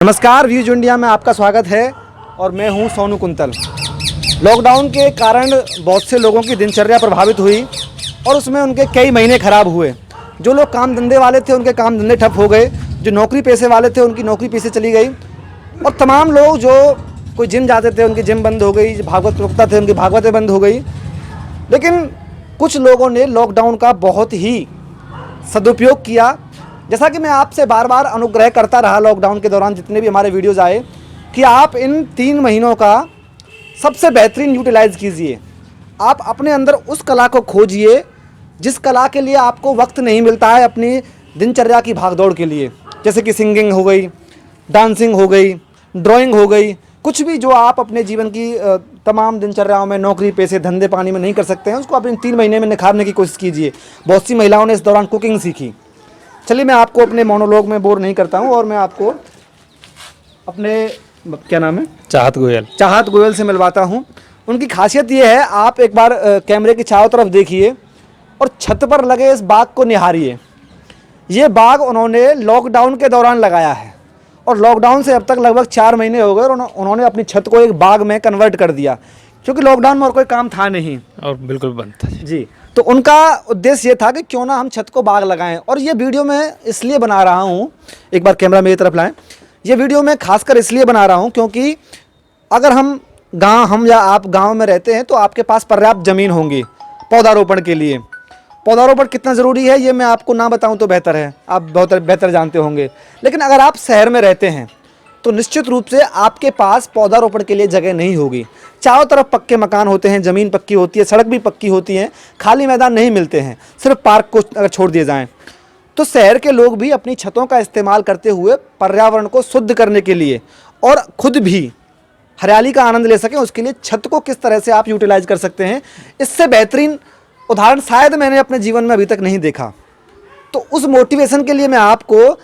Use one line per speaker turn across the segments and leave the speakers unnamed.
नमस्कार, views India में आपका स्वागत है और मैं हूं सोनू कुंतल। लॉकडाउन के कारण बहुत से लोगों की दिनचर्या प्रभावित हुई और उसमें उनके कई महीने ख़राब हुए। जो लोग काम धंधे वाले थे उनके काम धंधे ठप हो गए, जो नौकरी पेशे वाले थे उनकी नौकरी पेशे चली गई और तमाम लोग जो कोई जिम जाते थे उनकी जिम बंद हो गई, जो भागवत प्रवक्ता थे उनकी भागवतें बंद हो गई। लेकिन कुछ लोगों ने लॉकडाउन का बहुत ही सदुपयोग किया। जैसा कि मैं आपसे बार बार अनुग्रह करता रहा लॉकडाउन के दौरान जितने भी हमारे वीडियोस आए कि आप इन 3 महीनों का सबसे बेहतरीन यूटिलाइज़ कीजिए। आप अपने अंदर उस कला को खोजिए जिस कला के लिए आपको वक्त नहीं मिलता है अपनी दिनचर्या की भागदौड़ के लिए, जैसे कि सिंगिंग हो गई, डांसिंग हो गई, ड्राइंग हो गई। कुछ भी जो आप अपने जीवन की तमाम दिनचर्याओं में नौकरी पेशे धंधे पानी में नहीं कर सकते हैं उसको आप इन 3 महीने में निखारने की कोशिश कीजिए। बहुत सी महिलाओं ने इस दौरान कुकिंग सीखी। चलिए मैं आपको अपने मोनोलॉग में बोर नहीं करता हूं और मैं आपको अपने क्या नाम है चाहत गोयल से मिलवाता हूं। उनकी खासियत ये है, आप एक बार कैमरे की चारों तरफ देखिए और छत पर लगे इस बाग को निहारिए। ये बाग उन्होंने लॉकडाउन के दौरान लगाया है और लॉकडाउन से अब तक लगभग 4 महीने हो गए और उन्होंने अपनी छत को एक बाग में कन्वर्ट कर दिया, क्योंकि लॉकडाउन में और कोई काम था नहीं
और बिल्कुल बंद था
जी। तो उनका उद्देश्य ये था कि क्यों ना हम छत को बाग लगाएं। और ये वीडियो मैं इसलिए बना रहा हूँ, एक बार कैमरा मेरी तरफ लाएं। ये वीडियो मैं खासकर इसलिए बना रहा हूँ क्योंकि अगर हम या आप गांव में रहते हैं तो आपके पास पर्याप्त ज़मीन होंगी पौधारोपण के लिए। पौधारोपण कितना ज़रूरी है ये मैं आपको ना बताऊँ तो बेहतर है, आप बहुत बेहतर जानते होंगे। लेकिन अगर आप शहर में रहते हैं तो निश्चित रूप से आपके पास पौधारोपण के लिए जगह नहीं होगी। चारों तरफ पक्के मकान होते हैं, ज़मीन पक्की होती है, सड़क भी पक्की होती है, खाली मैदान नहीं मिलते हैं, सिर्फ पार्क को अगर छोड़ दिए जाएं। तो शहर के लोग भी अपनी छतों का इस्तेमाल करते हुए पर्यावरण को शुद्ध करने के लिए और खुद भी हरियाली का आनंद ले सकें उसके लिए छत को किस तरह से आप यूटिलाइज कर सकते हैं, इससे बेहतरीन उदाहरण शायद मैंने अपने जीवन में अभी तक नहीं देखा। तो उस मोटिवेशन के लिए मैं आपको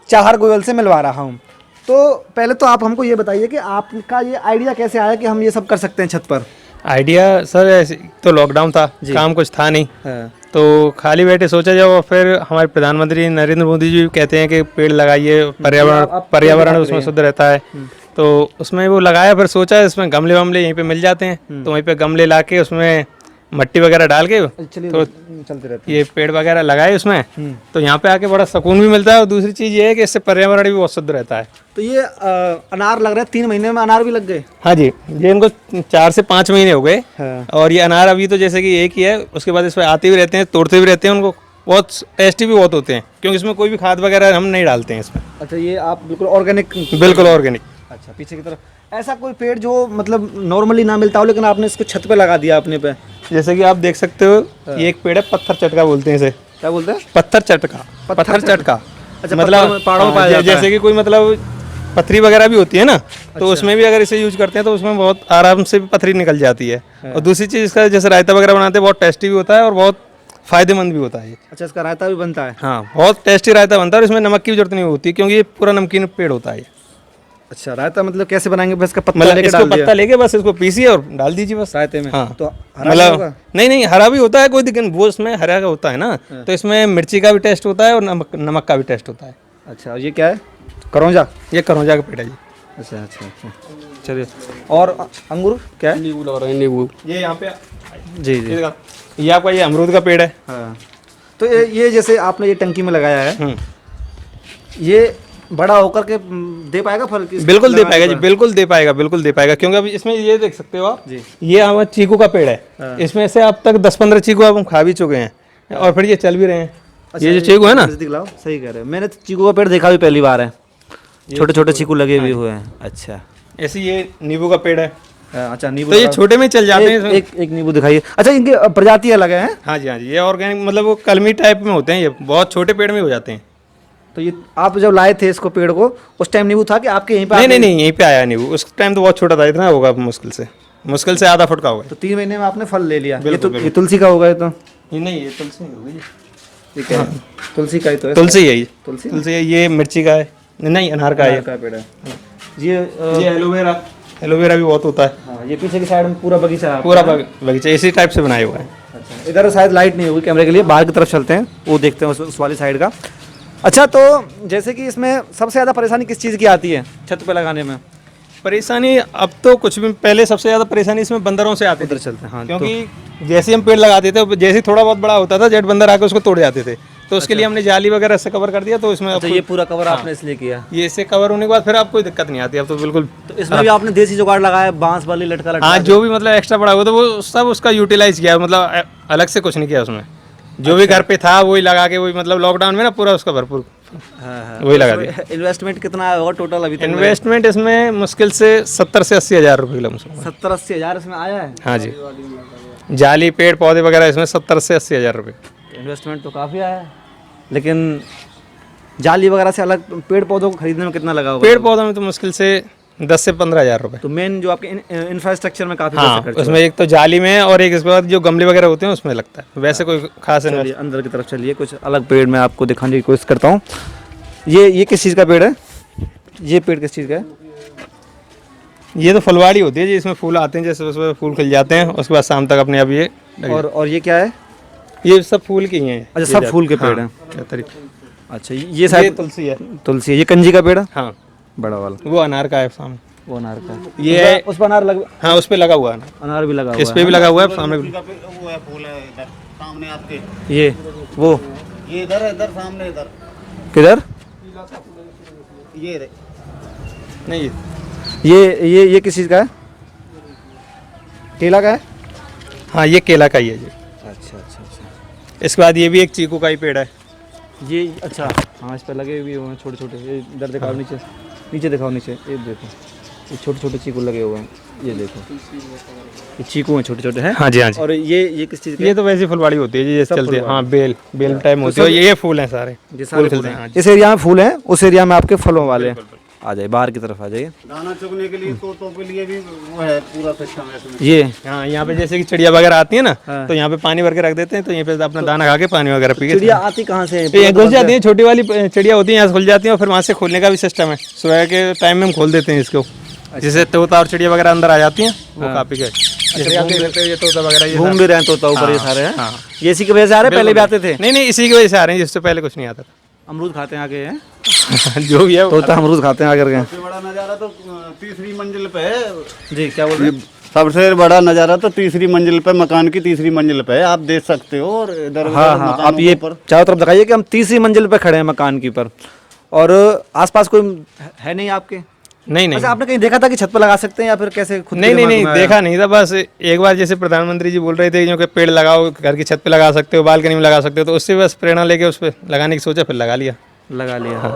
चाहत गोयल से मिलवा रहा हूँ। तो पहले तो आप हमको ये बताइए कि आपका ये आइडिया कैसे आया कि हम ये सब कर सकते हैं छत पर?
आइडिया सर ऐसे तो लॉकडाउन था, काम कुछ था नहीं तो खाली बैठे सोचा जाओ। और फिर हमारे प्रधानमंत्री नरेंद्र मोदी जी कहते हैं कि पेड़ लगाइए, पर्यावरण उसमें शुद्ध रहता है। तो उसमें वो लगाया, फिर सोचा इसमें गमले वमले यहीं पे मिल जाते हैं तो वहीं पे गमले ला के उसमें मट्टी वगैरह डाल के तो
चलते रहते
ये पेड़ वगैरह लगाए उसमें। तो यहाँ पे आके बड़ा सुकून भी मिलता है और दूसरी चीज़ ये है कि इससे पर्यावरण भी बहुत शुद्ध रहता है।
तो ये अनार लग रहा है, 3 महीने में अनार भी लग गए?
हाँ जी, ये इनको 4 से 5 महीने हो गए। और ये अनार अभी तो जैसे कि एक ही है, उसके बाद इसमें आते भी रहते हैं, तोड़ते भी रहते हैं। उनको बहुत टेस्टी भी बहुत होते हैं क्योंकि इसमें कोई भी खाद वगैरह हम नहीं डालते हैं इसमें।
अच्छा, ये आप बिल्कुल ऑर्गेनिक?
बिल्कुल ऑर्गेनिक।
अच्छा, पीछे की तरफ ऐसा कोई पेड़ जो मतलब नॉर्मली ना मिलता हो लेकिन आपने इसको छत पे लगा दिया अपने पे?
जैसे कि आप देख सकते हो ये एक पेड़ है, पत्थर चटका बोलते हैं इसे।
क्या बोलते हैं?
पत्थर चटका। पत्थर चटका
अच्छा,
मतलब
पहाड़ों में पाया जाता है।
जैसे कि कोई मतलब पथरी वगैरह भी होती है ना, तो उसमें भी अगर इसे यूज करते हैं तो उसमें बहुत आराम से पथरी निकल जाती है। और दूसरी चीज़ इसका जैसे रायता वगैरह बनाते हैं बहुत टेस्टी भी होता है और बहुत फायदेमंद भी होता है।
अच्छा, इसका रायता भी बनता है?
हाँ, बहुत टेस्टी रायता बनता है और इसमें नमक की भी जरूरत नहीं होती क्योंकि ये पूरा नमकीन पेड़ होता है।
अच्छा, रायता मतलब कैसे बनाएंगे? बस इसका पत्ता
मतलब
लेके
इसको पत्ता लेके बस इसको पीसिए और डाल दीजिए बस रायते में। हाँ,
तो
मतलब नहीं हरा भी होता है, कोई दिक्कत वो इसमें हरा का होता है ना। तो इसमें मिर्ची का भी टेस्ट होता है और नमक का भी टेस्ट होता है।
अच्छा, ये क्या है? करौंजा?
ये करौंजा का पेड़ है जी।
अच्छा अच्छा अच्छा, चलिए। और अंगूर क्या है?
नींबू लगा रहे हैं, नींबू ये यहाँ पे।
जी जी,
ये आपका ये अमरूद का पेड़ है।
हाँ, तो ये जैसे आपने ये टंकी में लगाया है, ये बड़ा होकर के दे पाएगा फल?
बिल्कुल दे पाएगा जी, बिल्कुल दे पाएगा, बिल्कुल दे पाएगा। क्योंकि अभी इसमें ये देख सकते हो आप जी, ये हमारा चीकू का पेड़ है। इसमें से अब तक 10-15 चीकू अब हम खा भी चुके हैं और फिर ये चल भी रहे हैं। ये जो चीकू है ना,
दिखलाओ, सही कह रहे हो। मैंने तो चीकू का पेड़ देखा भी पहली बार है, छोटे छोटे चीकू लगे भी हुए हैं। अच्छा,
ऐसे ये नींबू का पेड़ है।
अच्छा, नींबू
तो ये छोटे में चल जाते हैं।
एक नींबू दिखाइए। अच्छा, इनकी प्रजाति अलग है?
हाँ जी, हाँ जी, ये ऑर्गेनिक मतलब वो कलमी टाइप में होते हैं, ये बहुत छोटे पेड़ में हो जाते हैं।
तो ये आप जब लाए थे इसको पेड़ को उस टाइम नींबू था कि आपके यहीं पे?
नहीं, यहीं पे आया नींबू। उस टाइम तो बहुत छोटा था, इतना होगा मुश्किल से आधा फुट का होगा।
तो 3 महीने में आपने फल ले लिया। ये तुलसी का होगा? तो
ये नहीं, ये तुलसी नहीं होगी।
ठीक है, तुलसी का ही तो है।
तुलसी है,
तुलसी
है। ये मिर्ची का है, नहीं अनार का है।
पेड़ है
ये एलोवेरा भी बहुत होता है।
हाँ, ये पीछे की साइड में पूरा बगीचा है?
पूरा बगीचा इसी टाइप से बनाया हुआ है।
अच्छा, इधर शायद लाइट नहीं होगी कैमरे के लिए, बाहर की तरफ चलते हैं, वो देखते हैं उस वाली साइड का। अच्छा, तो जैसे कि इसमें सबसे ज़्यादा परेशानी किस चीज़ की आती है छत पे लगाने में?
परेशानी अब तो कुछ भी, पहले सबसे ज़्यादा परेशानी इसमें बंदरों से आती
उधर
थी,
चलते हैं, हाँ।
क्योंकि जैसे हम पेड़ लगाते थे, जैसे ही थोड़ा बहुत बड़ा होता था, जेट बंदर आके उसको तोड़ जाते थे। तो उसके लिए हमने जाली वगैरह से कवर कर दिया, तो इसमें
अच्छा, ये पूरा कवर आपने इसलिए किया?
ये इससे कवर होने के बाद फिर आप कोई दिक्कत नहीं आती अब तो बिल्कुल।
तो इसमें भी आपने देसी जुगाड़ लगाया, बांस वाली लटका लटका?
हाँ, जो भी मतलब एक्स्ट्रा बड़ा हुआ तो वो सब उसका यूटिलाइज किया, मतलब अलग से कुछ नहीं किया उसमें। जो भी घर पे था वही लगा के, वही मतलब लॉकडाउन में ना पूरा उसका भरपूर वही लगा दिया।
इन्वेस्टमेंट कितना आया होगा टोटल अभी तक?
इन्वेस्टमेंट इसमें मुश्किल से 70 से 80 हज़ार रुपये लमसम।
70-80 हज़ार इसमें आया है?
हाँ जी, जाली पेड़ पौधे वगैरह इसमें 70 से 80 हज़ार रुपये।
इन्वेस्टमेंट तो काफ़ी आया है, लेकिन जाली वगैरह से अलग पेड़ पौधों को खरीदने में कितना लगा होगा?
पेड़ पौधों में तो मुश्किल से 10 से 15 हज़ार रुपये।
तो मेन जो आपके इंफ्रास्ट्रक्चर में काफ़ी
हाँ,
पैसा खर्च
उसमें एक तो जाली में और एक इसके बाद जो गमले वगैरह होते हैं उसमें लगता है, वैसे कोई खास
चलिए अंदर की तरफ चलिए, कुछ अलग पेड़ मैं आपको दिखाने की कोशिश करता हूँ। ये किस चीज़ का पेड़ है? ये पेड़ किस चीज़ का है?
ये तो फुलवाड़ी होती है जी, इसमें फूल आते हैं, जैसे उसमें फूल खिल जाते हैं, उसके बाद शाम तक अपने आप ये
और ये क्या है?
ये सब फूल के ही हैं।
अच्छा, सब फूल के पेड़ हैं। अच्छा, ये
शायद तुलसी है।
तुलसी है। ये कंजी का पेड़ है?
हाँ,
बड़ा वाला।
वो अनार का है सामने।
वो अनार का है।
ये है
उस पर अनार लग,
हाँ, उस पे लगा हुआ है,
अनार भी लगा हुआ है।
इस पे भी लगा हुआ है सामने भी।
वो है फूल है इधर सामने आपके,
ये वो
ये इधर सामने इधर
किधर?
ये
नहीं,
ये किस चीज़ का है? केला का है?
हाँ, ये केला का ही है जी।
अच्छा अच्छा अच्छा।
इसके बाद ये भी एक चीकू का ही पेड़ है।
ये अच्छा, हाँ, इस पर लगे हुए हैं छोटे छोटे। ये इधर दिखाओ, नीचे नीचे दिखाओ, नीचे ये देखो, ये छोटे छोटे चीकू लगे हुए हैं। ये देखो, ये चीकू हैं छोटे छोटे हैं।
हाँ जी, हाँ जी।
और ये किस चीज़ का?
ये तो वैसी फुलवाड़ी होती है जी, जैसे चलती है। हाँ, बेल टाइम होती है। ये फूल हैं सारे,
फूल खिलते हैं। इस एरिया में फूल हैं, उस एरिया में आपके फलों वाले हैं। आ जाइए, बाहर की तरफ आ जाइए।
दाना चुगने के लिए तोतों के लिए भी वो है पूरा सिस्टम है इसमें।
ये
हाँ, यहाँ पे जैसे कि चिड़िया वगैरह आती है ना,
हाँ।
तो यहाँ पे पानी भर के रख देते हैं, तो यहाँ पे अपना दाना खा के पानी वगैरह पी के
चिड़िया आती कहाँ से?
ये घुस जाती है। छोटी वाली चिड़िया होती है, यहाँ से खुल जाती है, और फिर वहाँ से खोलने का भी सिस्टम है। सुबह के टाइम में हम खोल देते हैं इसको, जिससे तोता और चिड़िया वगैरह अंदर आ जाती हैं, वो काफी गए। ये तोता वगैरह
घूम भी रहे हैं तोता ऊपर, ये सारे हैं।
हाँ।
ये इसी की वजह से आ रहे हैं, पहले भी आते थे?
नहीं, इसी की वजह से आ रहे हैं, जिससे पहले कुछ नहीं आता था।
अमरूद खाते हैं आगे हैं?
जो भी है
तोता अमरूद खाते हैं आकर के।
सबसे बड़ा नज़ारा तो तीसरी मंजिल पे है
जी, क्या बोल रहे हैं?
सबसे बड़ा नज़ारा तो तीसरी मंजिल पे, मकान की तीसरी मंजिल पे है, आप देख सकते हो। और इधर
हाँ हाँ, आप ये चारों तरफ दिखाइए कि हम तीसरी मंजिल पे खड़े हैं मकान की पर, और आसपास कोई है नहीं आपके?
नहीं।
अच्छा, आपने कहीं देखा था कि छत पर लगा सकते हैं या फिर कैसे खुद
नहीं, देखा नहीं था। बस एक बार जैसे प्रधानमंत्री जी बोल रहे थे कि पेड़ लगाओ, घर की छत पे लगा सकते हो, बालकनी में लगा सकते हो, तो उससे बस प्रेरणा लेके उस पर लगाने की सोचा, फिर लगा लिया।
हाँ।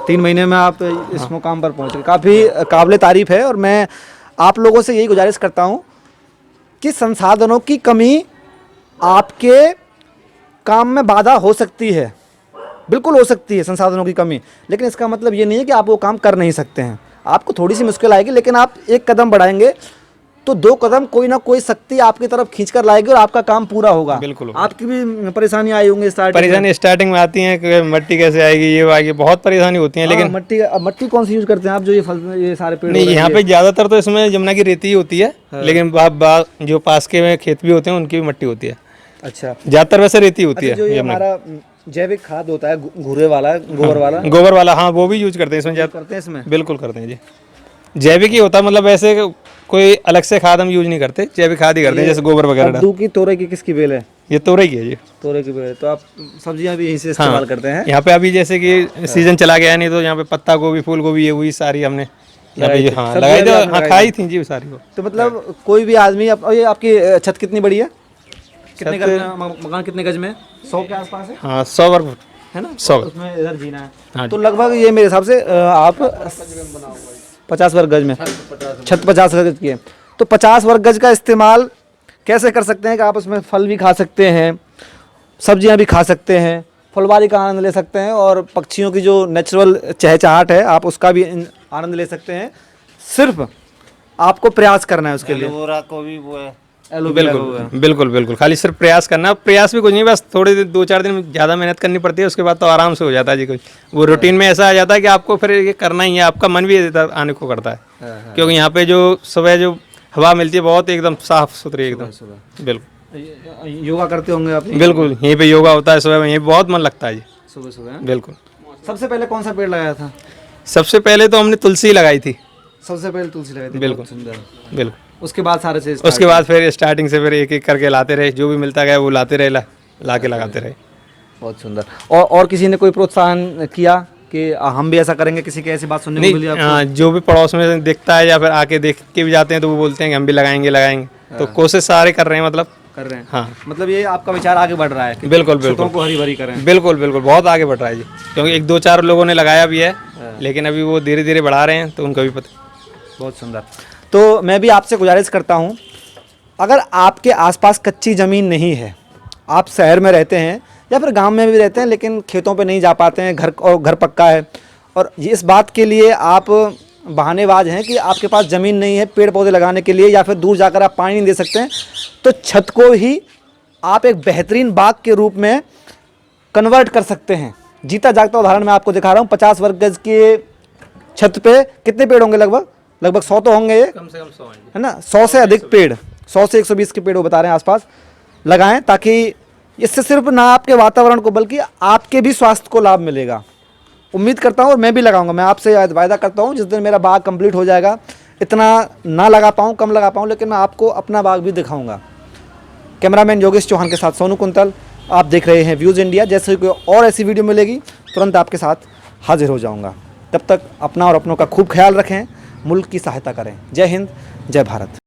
3 महीने में आप इस मुकाम पर पहुँच गए, काफ़ी काबिल तारीफ है। और मैं आप लोगों से यही गुजारिश करता हूँ कि संसाधनों की कमी आपके काम में बाधा हो सकती है, बिल्कुल हो सकती है संसाधनों की कमी, लेकिन इसका मतलब ये नहीं है कि आप वो काम कर नहीं सकते हैं। आपको थोड़ी सी मुश्किल आएगी, लेकिन आप एक कदम बढ़ाएंगे तो 2 कदम कोई ना कोई शक्ति आपकी तरफ खींच कर लाएगी और आपका काम पूरा होगा।
बिल्कुल।
आपकी भी परेशानी आई होंगी
परेशानी स्टार्टिंग में आती है कि मिट्टी कैसे आएगी, ये आएगी, बहुत परेशानी होती है। लेकिन
मट्टी कौन सी यूज करते हैं आप, जो ये सारे पेड़?
नहीं, यहाँ पे ज्यादातर तो इसमें जमुना की रेती ही होती है, लेकिन जो पास के खेत भी होते हैं उनकी भी मिट्टी होती है।
अच्छा,
ज्यादातर वैसे रेती होती
जो ये हमारा जैविक खाद होता है, घूरे वाला, गोबर वाला,
हाँ, वो भी यूज करते हैं इसमें।
करते हैं इसमें?
बिल्कुल करते हैं जी। जैविक ही होता है, मतलब ऐसे कोई अलग से खाद हम यूज नहीं करते, जैविक खाद ही करते हैं, जैसे गोबर वगैरह।
कद्दू की, तोरई की किसकी बेल है?
ये तोरई की है जी।
तोरई की बेल। तो आप सब्जियां भी यहीं से इस्तेमाल करते हैं?
यहाँ पे अभी जैसे कि सीजन चला गया, नहीं तो यहाँ पे पत्ता गोभी, फूल गोभी, ये हुई सारी हमने लगाई थी। हाँ, खाई थी जी सारी को।
तो मतलब कोई भी आदमी ये आपकी छत कितनी बड़ी है? कितने गज में मकान, कितने गज में? 100 के आसपास है?
हाँ, 100 वर्ग
है ना?
100।
उसमें इधर जीना है, तो लगभग ये मेरे हिसाब से आप 50 वर्ग गज में, छत 50 गज की है, तो 50 वर्ग गज का इस्तेमाल कैसे कर सकते हैं कि आप उसमें फल भी खा सकते हैं, सब्जियां भी खा सकते हैं, फुलवारी का आनंद ले सकते हैं, और पक्षियों की जो नेचुरल चहचहाट है आप उसका भी आनंद ले सकते हैं। सिर्फ आपको प्रयास करना है उसके लिए।
एलोवेरा को भी वो है,
बिल्कुल। खाली सिर्फ प्रयास करना, प्रयास भी कुछ नहीं, बस थोड़े 2-4 दिन ज़्यादा मेहनत करनी पड़ती है, उसके बाद तो आराम से हो जाता है जी। कुछ वो रूटीन में ऐसा आ जाता है कि आपको फिर ये करना ही है, आपका मन भी आने को करता है। क्योंकि यहाँ पे जो सुबह जो हवा मिलती है बहुत एकदम साफ सुथरी, एकदम। बिल्कुल।
योगा करते होंगे आप?
बिल्कुल, यहीं पे योगा होता है सुबह में, यहीं बहुत मन लगता है जी।
सुबह सुबह।
बिल्कुल।
सबसे पहले कौन सा पेड़ लगाया था?
सबसे पहले तो हमने तुलसी लगाई थी।
सबसे पहले तुलसी लगाई थी।
बिल्कुल।
बहुत सुंदर।
बिल्कुल।
उसके बाद सारे से
उसके बाद फिर स्टार्टिंग से फिर एक एक करके लाते रहे, जो भी मिलता गया वो लाते रहे, ला के लगाते रहे।
बहुत सुंदर। और किसी ने कोई प्रोत्साहन किया कि हम भी ऐसा करेंगे? किसी की ऐसी बात सुनने को मिली आपको?
हाँ, जो भी पड़ोस में दिखता है या फिर आके देख के भी जाते हैं तो वो बोलते हैं कि हम भी लगाएंगे। तो कोशिश सारे कर रहे हैं, मतलब
कर रहे हैं।
हाँ,
मतलब ये आपका विचार आगे बढ़ रहा है कि
बिल्कुल
खेतों
बिल्कुल
को हरी भरी करें।
बिल्कुल बिल्कुल, बहुत आगे बढ़ रहा है जी। क्योंकि एक दो चार लोगों ने लगाया भी है, लेकिन अभी वो धीरे धीरे बढ़ा रहे हैं, तो उनका भी पता।
बहुत सुंदर। तो मैं भी आपसे गुजारिश करता हूँ, अगर आपके आसपास कच्ची ज़मीन नहीं है, आप शहर में रहते हैं या फिर गांव में भी रहते हैं लेकिन खेतों पे नहीं जा पाते हैं, घर पक्का है और ये इस बात के लिए आप बहानेबाज हैं कि आपके पास ज़मीन नहीं है पेड़ पौधे लगाने के लिए या फिर दूर जाकर आप पानी नहीं दे सकते हैं, तो छत को ही आप एक बेहतरीन बाग के रूप में कन्वर्ट कर सकते हैं। जीता जागता उदाहरण मैं आपको दिखा रहा हूँ। 50 वर्ग गज के छत पे कितने पेड़ होंगे? लगभग 100 तो होंगे, ये
कम से कम 100
है ना। 100 से अधिक पेड़, 100 से 120 के पेड़ वो बता रहे हैं आसपास लगाएं, ताकि इससे सिर्फ ना आपके वातावरण को बल्कि आपके भी स्वास्थ्य को लाभ मिलेगा। उम्मीद करता हूँ और मैं भी लगाऊंगा। मैं आपसे वायदा करता हूँ, जिस दिन मेरा बाग कंप्लीट हो जाएगा, इतना ना लगा पाऊँ, कम लगा पाऊँ, लेकिन मैं आपको अपना बाग भी दिखाऊंगा। कैमरामैन योगेश चौहान के साथ सोनू कुंतल, आप देख रहे हैं व्यूज़ इंडिया। जैसे ही कोई और ऐसी वीडियो मिलेगी तुरंत आपके साथ हाजिर हो जाऊँगा। तब तक अपना और अपनों का खूब ख्याल रखें, मुल्क की सहायता करें। जय हिंद, जय भारत।